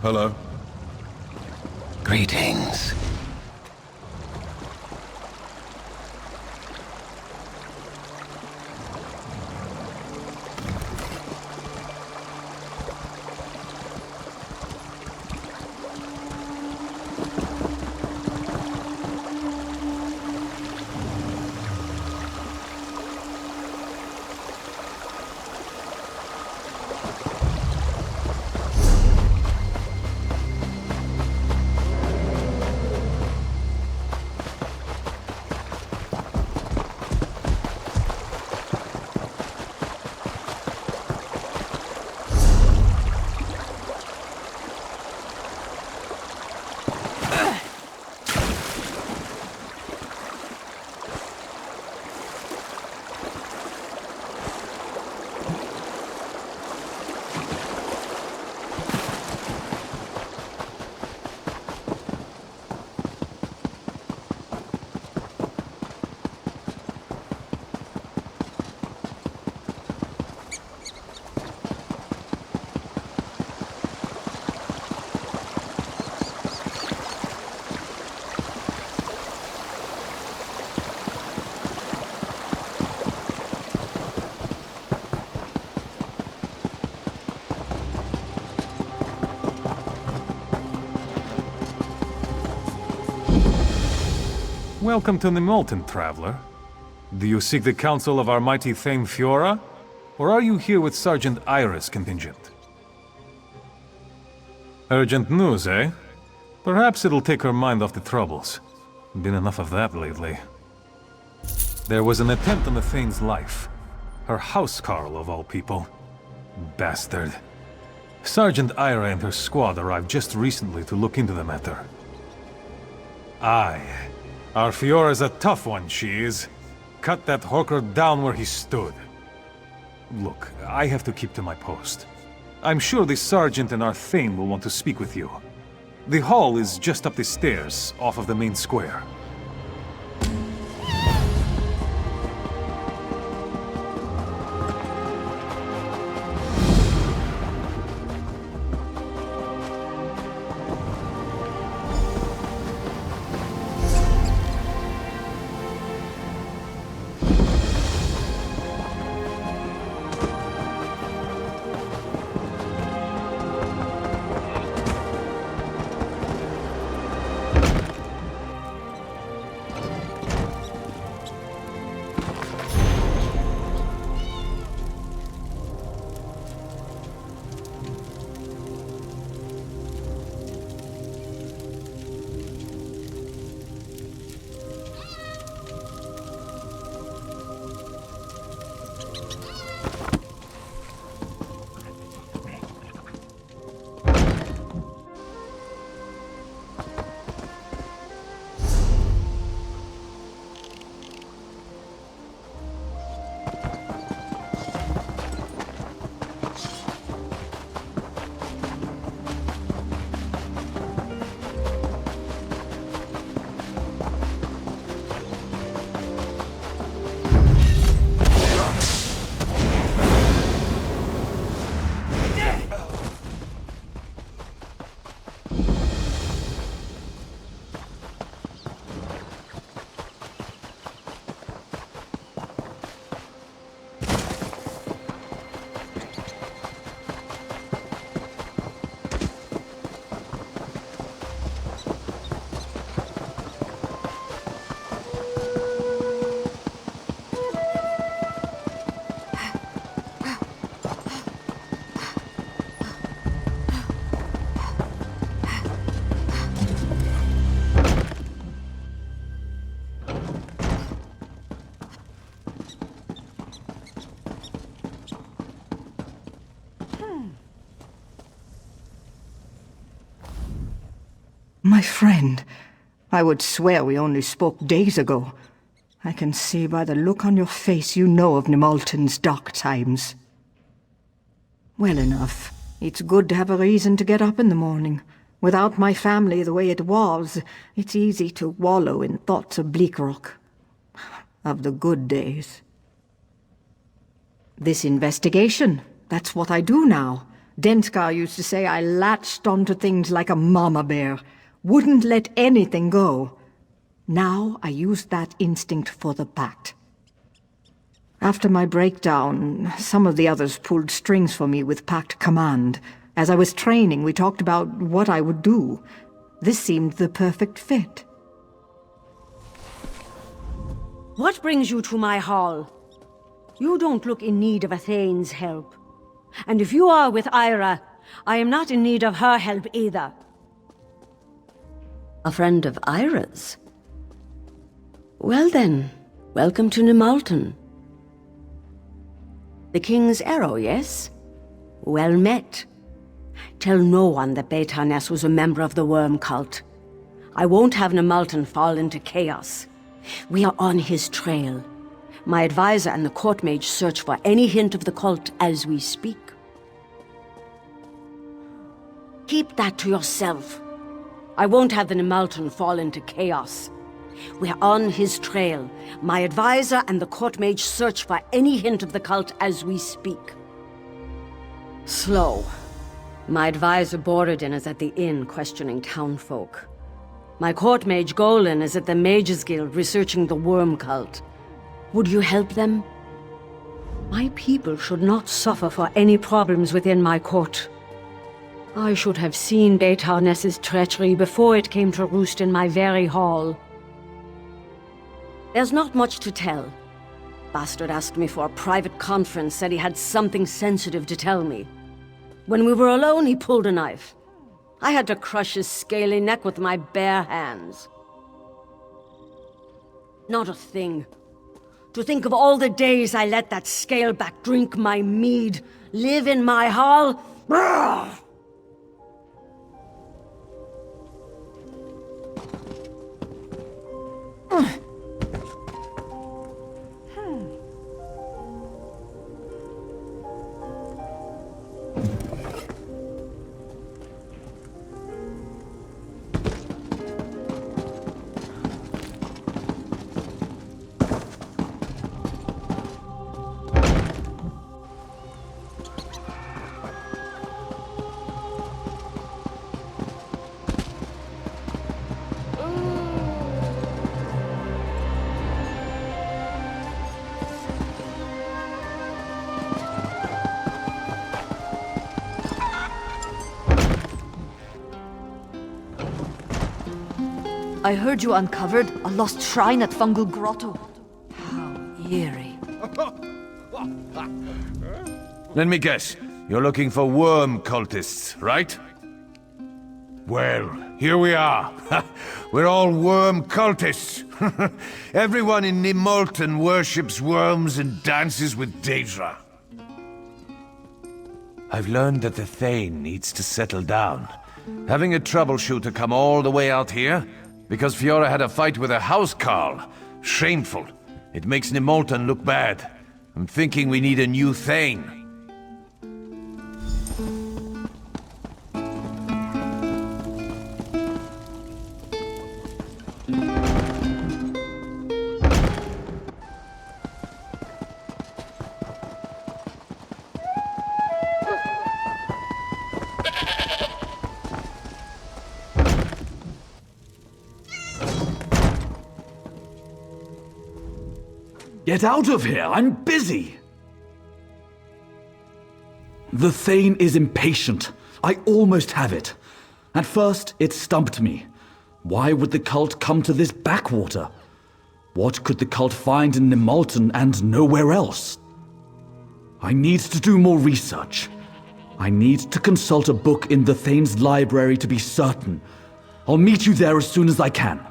Hello. Greetings. Welcome to the Molten, traveler. Do you seek the counsel of our mighty Thane Fiora? Or are you here with Sergeant Iris' contingent? Urgent news, eh? Perhaps it'll take her mind off the troubles. Been enough of that lately. There was an attempt on the Thane's life. Her housecarl, of all people. Bastard. Sergeant Ira and her squad arrived just recently to look into the matter. Aye. Our Fiora's a tough one, she is. Cut that horker down where he stood. Look, I have to keep to my post. I'm sure the Sergeant and our Thane will want to speak with you. The hall is just up the stairs, off of the main square. My friend, I would swear we only spoke days ago. I can see by the look on your face you know of Nimulton's dark times. Well enough. It's good to have a reason to get up in the morning. Without my family the way it was, it's easy to wallow in thoughts of Bleakrock. Of the good days. This investigation, that's what I do now. Denskar used to say I latched onto things like a mama bear, wouldn't let anything go. Now I used that instinct for the Pact. After my breakdown, some of the others pulled strings for me with Pact command. As I was training, we talked about what I would do. This seemed the perfect fit. What brings you to my hall? You don't look in need of Athane's help. And if you are with Ira, I am not in need of her help either. A friend of Ira's? Well then, welcome to Nimalton. The King's Arrow, yes? Well met. Tell no one that Breton was a member of the Worm Cult. I won't have Nimalton fall into chaos. We are on his trail. My advisor and the court mage search for any hint of the cult as we speak. Keep that to yourself. I won't have the Nimalton fall into chaos. We're on his trail. My advisor and the court mage search for any hint of the cult as we speak. Slow. My advisor Borodin is at the inn questioning townfolk. My court mage Golan is at the Mages Guild researching the worm cult. Would you help them? My people should not suffer for any problems within my court. I should have seen Breton's treachery before it came to roost in my very hall. There's not much to tell. Bastard asked me for a private conference, said he had something sensitive to tell me. When we were alone, he pulled a knife. I had to crush his scaly neck with my bare hands. Not a thing. To think of all the days I let that scaleback drink my mead, live in my hall. Brrr! I heard you uncovered a lost shrine at Fungal Grotto. How eerie. Let me guess. You're looking for worm cultists, right? Well, here we are. We're all worm cultists. Everyone in Nimalton worships worms and dances with Daedra. I've learned that the Thane needs to settle down. Having a troubleshooter come all the way out here because Fiora had a fight with a housecarl. Shameful. It makes Nimalton look bad. I'm thinking we need a new Thane. Get out of here! I'm busy! The Thane is impatient. I almost have it. At first, it stumped me. Why would the cult come to this backwater? What could the cult find in Nimalton and nowhere else? I need to do more research. I need to consult a book in the Thane's library to be certain. I'll meet you there as soon as I can.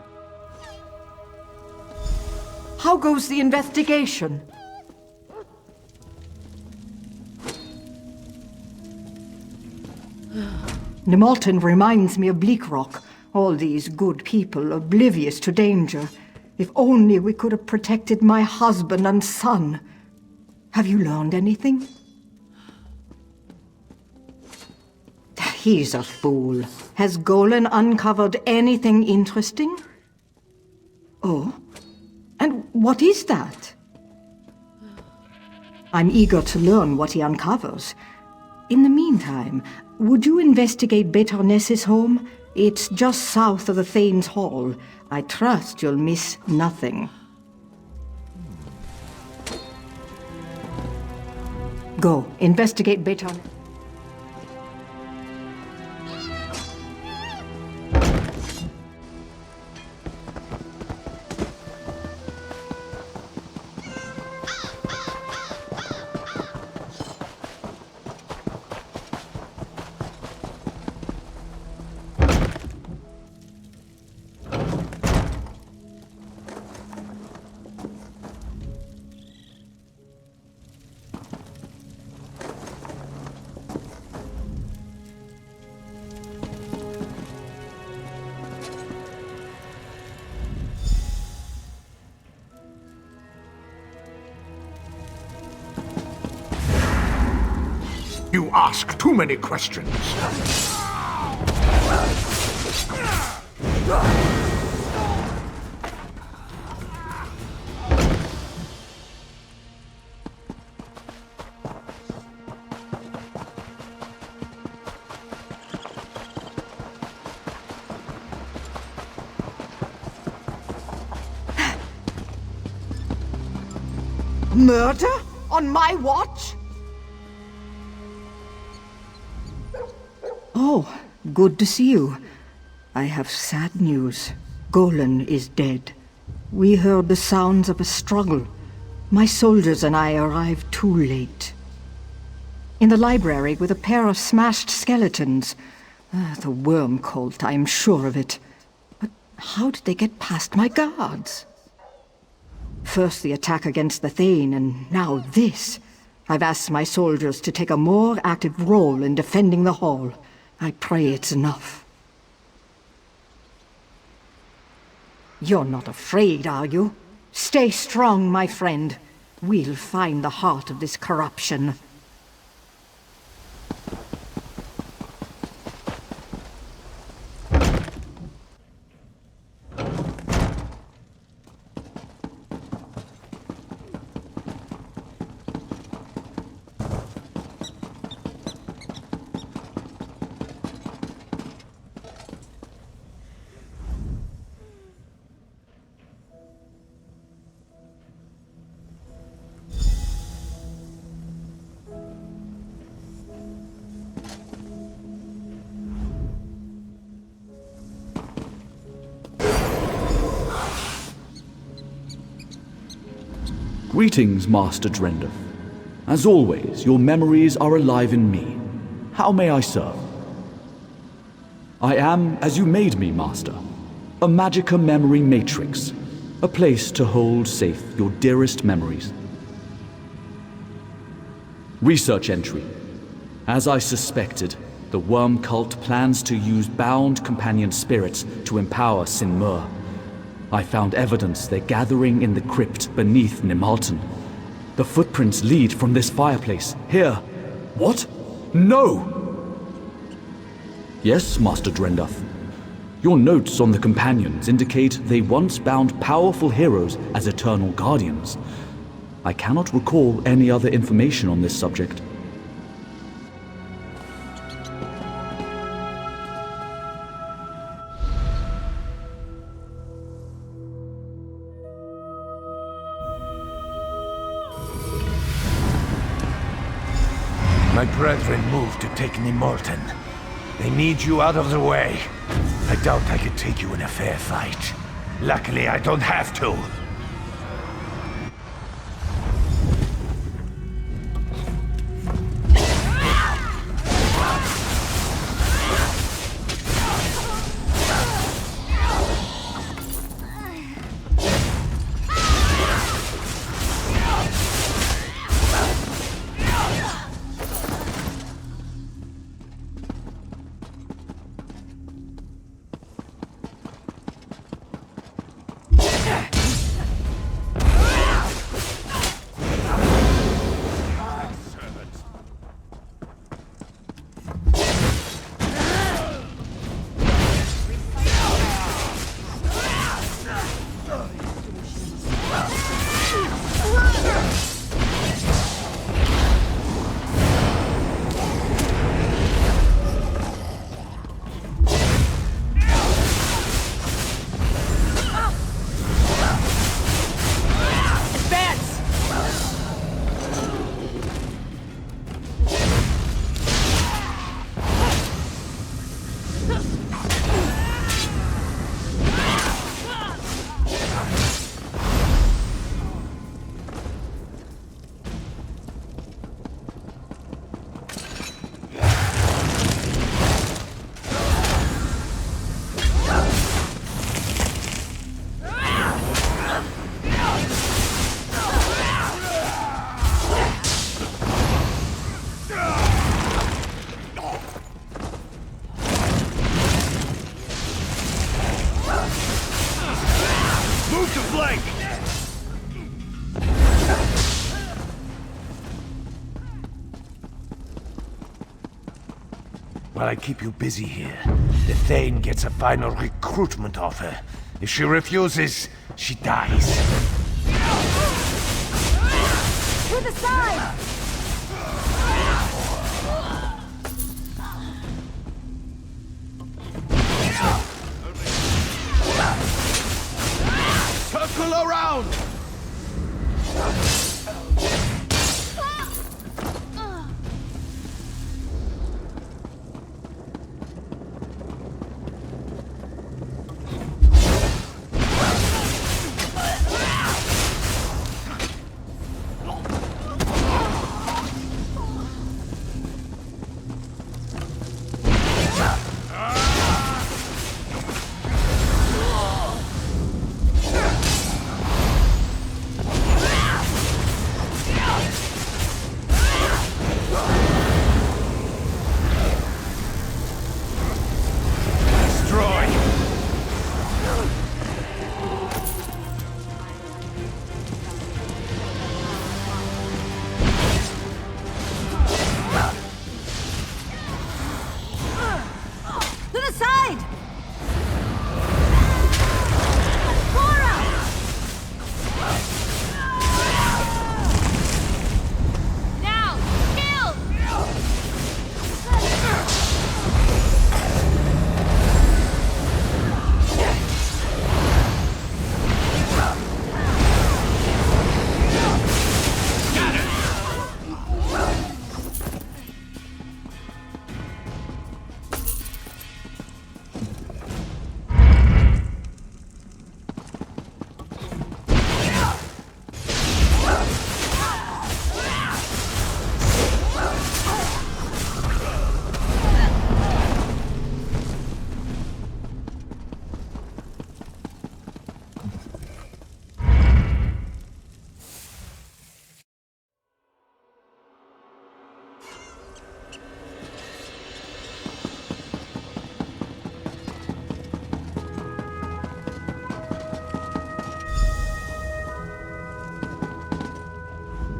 How goes the investigation? Nimalton reminds me of Bleakrock. All these good people oblivious to danger. If only we could have protected my husband and son. Have you learned anything? He's a fool. Has Golan uncovered anything interesting? Oh? And what is that? I'm eager to learn what he uncovers. In the meantime, would you investigate Baroness's home? It's just south of the Thane's Hall. I trust you'll miss nothing. Go, investigate Breton. You ask too many questions. Murder? On my watch? Oh, good to see you. I have sad news. Golan is dead. We heard the sounds of a struggle. My soldiers and I arrived too late. In the library with a pair of smashed skeletons. The worm cult, I'm sure of it. But how did they get past my guards? First the attack against the Thane, and now this. I've asked my soldiers to take a more active role in defending the hall. I pray it's enough. You're not afraid, are you? Stay strong, my friend. We'll find the heart of this corruption. Greetings, Master Drendeth. As always, your memories are alive in me. How may I serve? I am as you made me, Master. A Magica memory matrix. A place to hold safe your dearest memories. Research entry. As I suspected, the worm cult plans to use bound companion spirits to empower Sinmur. I found evidence they're gathering in the crypt beneath Nimalten. The footprints lead from this fireplace. Here. What? No! Yes, Master Drendeth. Your notes on the companions indicate they once bound powerful heroes as eternal guardians. I cannot recall any other information on this subject. My brethren moved to take Nimalten. They need you out of the way. I doubt I could take you in a fair fight. Luckily, I don't have to. to flank! While I keep you busy here, the Thane gets a final recruitment offer. If she refuses, she dies. To the side! Circle around!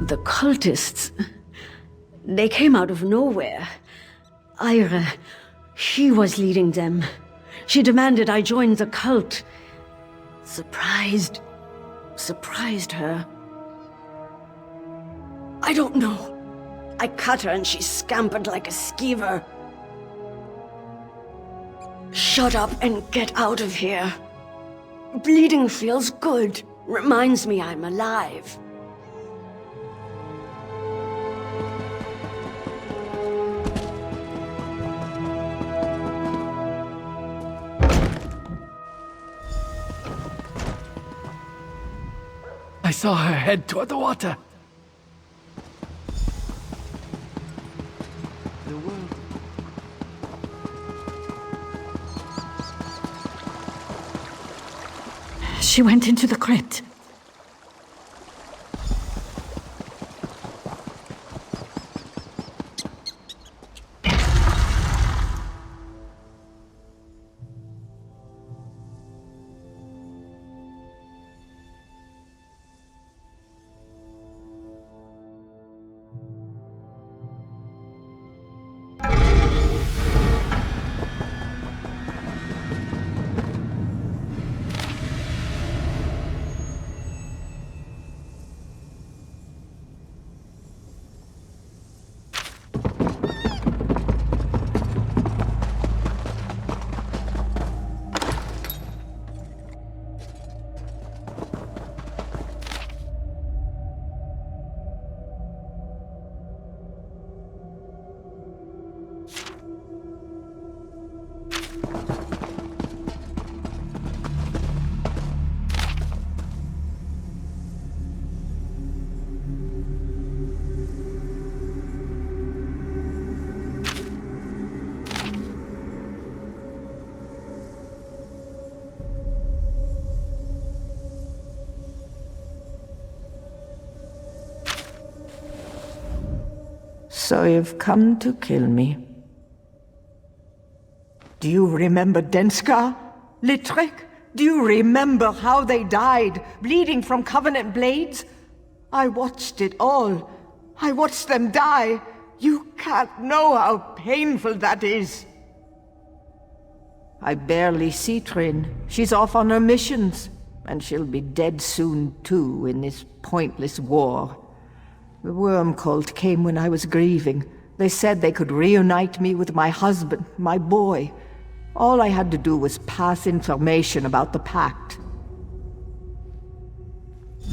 The cultists. They came out of nowhere. Ira, she was leading them. She demanded I join the cult. Surprised her. I don't know. I cut her and she scampered like a skeever. Shut up and get out of here. Bleeding feels good. Reminds me I'm alive. I saw her head toward the water. She went into the crypt. So you've come to kill me. Do you remember Denskar, Litrek? Do you remember how they died, bleeding from Covenant blades? I watched it all. I watched them die. You can't know how painful that is. I barely see Trin. She's off on her missions, and she'll be dead soon too in this pointless war. The worm cult came when I was grieving. They said they could reunite me with my husband, my boy. All I had to do was pass information about the pact.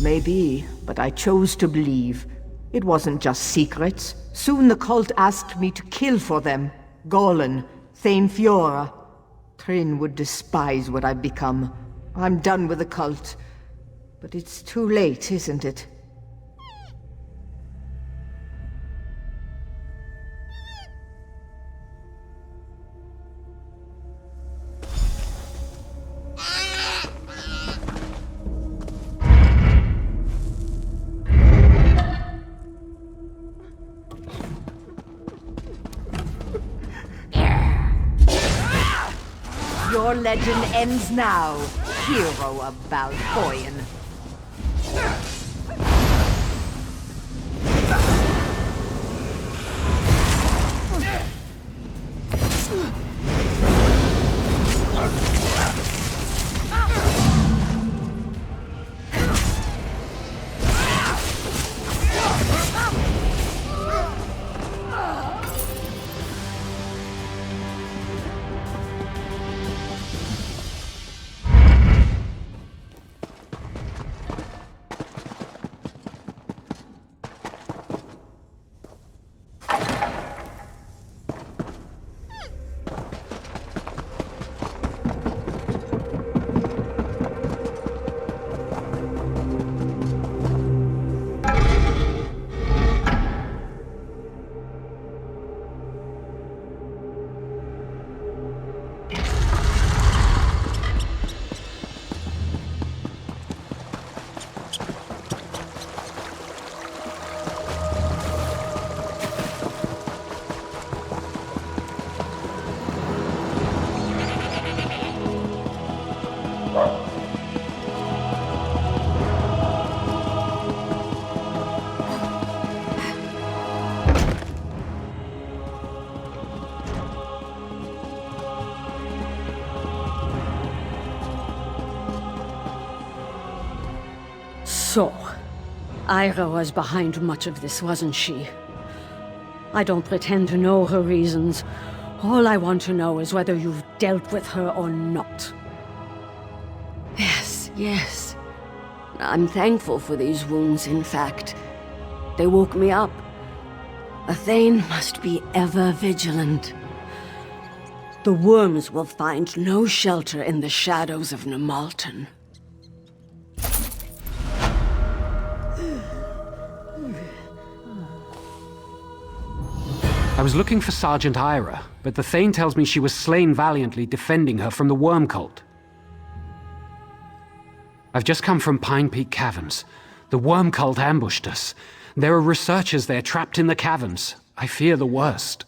Maybe, but I chose to believe. It wasn't just secrets. Soon the cult asked me to kill for them. Golan, Thane Fiora. Trin would despise what I've become. I'm done with the cult. But it's too late, isn't it? Your legend ends now, hero of Valpoian. So, Ira was behind much of this, wasn't she? I don't pretend to know her reasons. All I want to know is whether you've dealt with her or not. Yes. I'm thankful for these wounds, in fact. They woke me up. A Thane must be ever vigilant. The worms will find no shelter in the shadows of Nemalton. I was looking for Sergeant Ira, but the Thane tells me she was slain valiantly defending her from the worm cult. I've just come from PINEPEAK Caverns. The worm cult ambushed us. There are researchers there trapped in the caverns. I fear the worst.